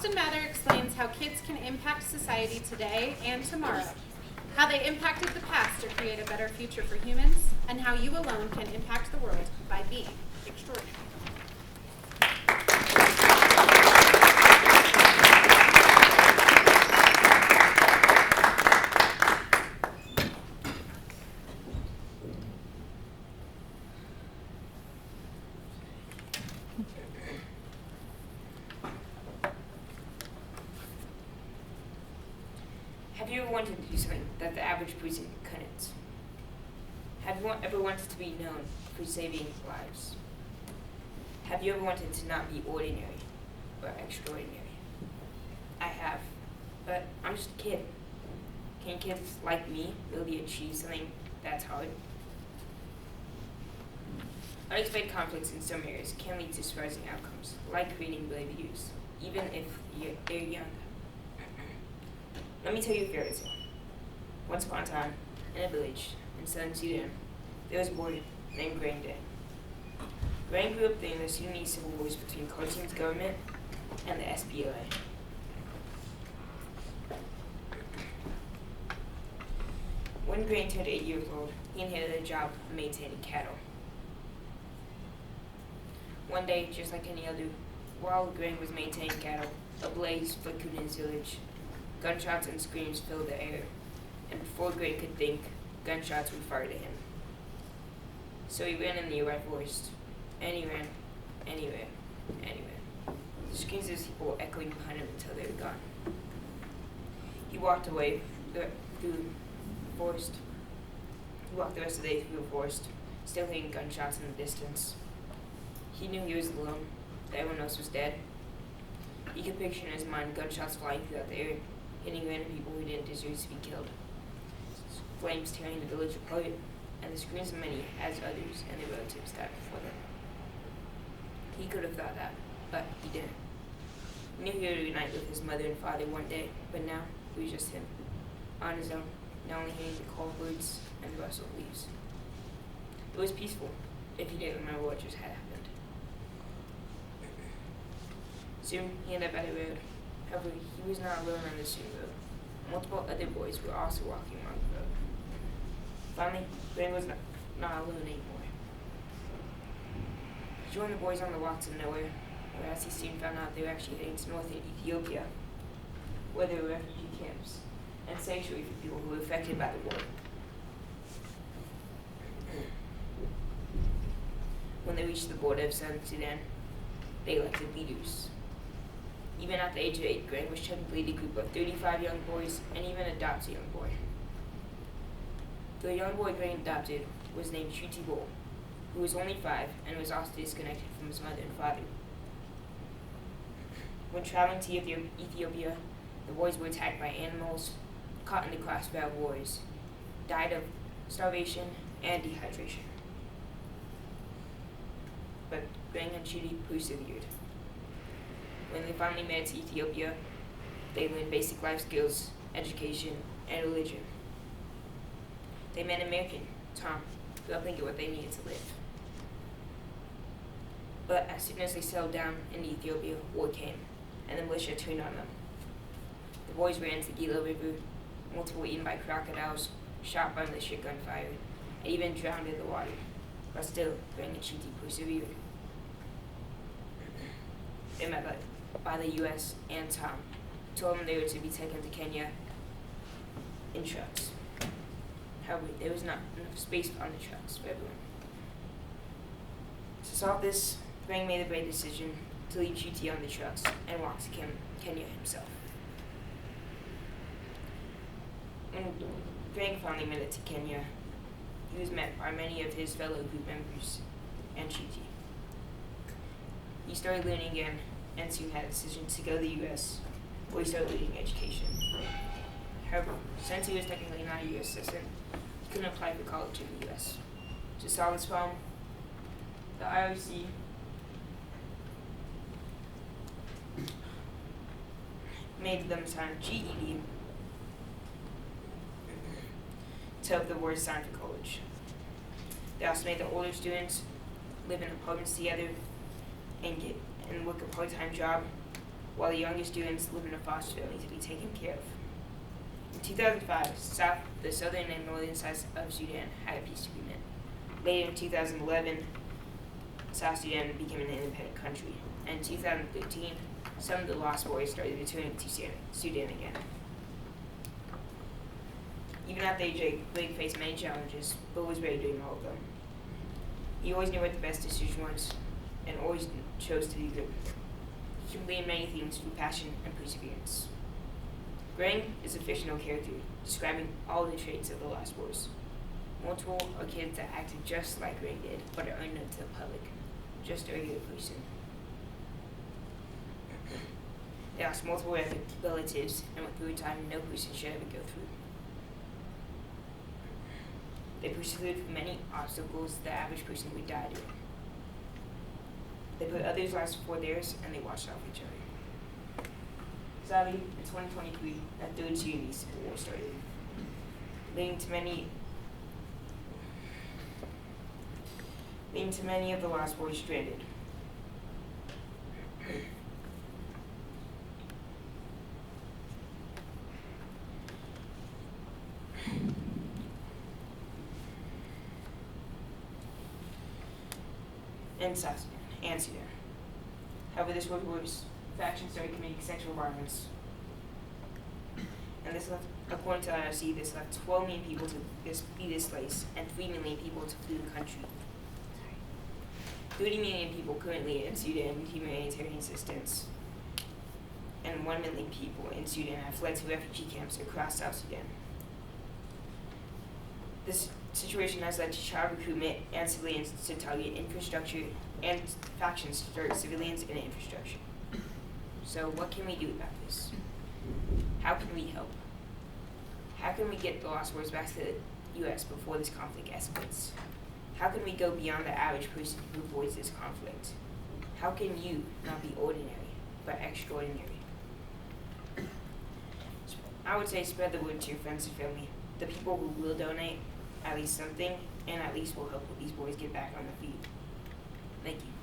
Boston Matter explains how kids can impact society today and tomorrow, how they impacted the past to create a better future for humans, and how you alone can impact the world by being extraordinary. Have you ever wanted to do something that the average person couldn't? Have you ever wanted to be known for saving lives? Have you ever wanted to not be ordinary or extraordinary? I have, but I'm just a kid. Can kids like me really achieve something that's hard? Unexpected conflicts in some areas can lead to surprising outcomes, like creating babies, even if they're young. Let me tell you a fairy tale. Once upon a time, in a village in southern Sudan, there was a boy named Grand. Grand grew up during the Sudanese civil wars between Khartoum's government and the SPLA. When Grand turned 8 years old, he inherited a job of maintaining cattle. One day, just like any other, while Grand was maintaining cattle, a blaze flickered in his village. Gunshots and screams filled the air, and before Grand could think, gunshots were fired at him. So he ran in the nearby forest, and he ran, and he ran, and he ran. The screams of people echoing behind him until they were gone. He walked away through the forest. He walked the rest of the day through the forest, still hearing gunshots in the distance. He knew he was alone, that everyone else was dead. He could picture in his mind gunshots flying throughout the air, hitting random people who didn't deserve to be killed. Flames tearing the village apart, and the screams of many as others and their relatives died before them. He could have thought that, but he didn't. He knew he would reunite with his mother and father one day, but now it was just him, on his own, not only hearing the call of birds and the rustle of leaves. It was peaceful, if he didn't remember what just had happened. Soon, he ended up at a road. However, he was not alone on this road. Multiple other boys were also walking along the road. Finally, Grand was not alone anymore. He joined the boys on the walk to nowhere, whereas he soon found out they were actually heading to northern Ethiopia, where there were refugee camps and sanctuary for people who were affected by the war. When they reached the border of southern Sudan, they elected leaders. Even at the age of 8, Grand was chosen to lead a group of 35 young boys and even adopt a young boy. The young boy Grand adopted was named Chuti Bol, who was only 5 and was also disconnected from his mother and father. When traveling to Ethiopia, the boys were attacked by animals, caught in the crossfire wars, died of starvation and dehydration. But Grand and Chuti persevered. When they finally made it to Ethiopia, they learned basic life skills, education, and religion. They met an American, Tom, who helped them get what they needed to live. But as soon as they settled down in Ethiopia, war came, and the militia turned on them. The boys ran to the Gila River, multiple were eaten by crocodiles, shot by militia gunfire, and even drowned in the water. But still, Grand and Chuti persevered. They met by the U.S. and Tom, told them they were to be taken to Kenya in trucks. However, there was not enough space on the trucks for everyone. To solve this, Grand made the brave decision to leave Chuti on the trucks and walk to Kenya himself. When Grand finally made it to Kenya, he was met by many of his fellow group members and Chuti. He started learning again and soon had a decision to go to the U.S., where he started leading education. However, since he was technically not a U.S. citizen, he couldn't apply for college in the U.S. To solve this problem, the IRC made them sign GED to help the boys sign for college. They also made the older students live in apartments together and work a part-time job while the younger students live in a foster family to be taken care of. In 2005, the southern and northern sides of Sudan had a peace agreement. Later in 2011, South Sudan became an independent country. And in 2013, some of the lost boys started returning to Sudan again. Even at the age of Blake faced many challenges, but was ready during all of them. He always knew what the best decision was, and always chose to do good. He can lead many things through passion and perseverance. Grang is a fictional character, describing all the traits of the Lost Boys. Multiple are kids that acted just like Grang did, but are unknown to the public, just a regular person. They lost multiple relatives and went through a time no person should ever go through. They persevered through many obstacles the average person would die doing. They put others' lives before theirs, and they watched out for each other. Sadly, in 2023, that third Sudanese civil war started, leading to many of the Lost Boys stranded. In South Sudan and Sudan. However, this was worse. Factions started committing sexual violence. And this left, according to IRC, this left 12 million people to be displaced and 3 million people to flee the country. 30 million people currently in Sudan need humanitarian assistance. And 1 million people in Sudan have fled to refugee camps across South Sudan. This situation has led to child recruitment and civilians to target infrastructure and factions to target civilians and infrastructure. So what can we do about this? How can we help? How can we get the Lost Boys back to the U.S. before this conflict escalates? How can we go beyond the average person who avoids this conflict? How can you not be ordinary, but extraordinary? I would say spread the word to your friends and family, the people who will donate at least something, and at least will help these boys get back on their feet. Thank you.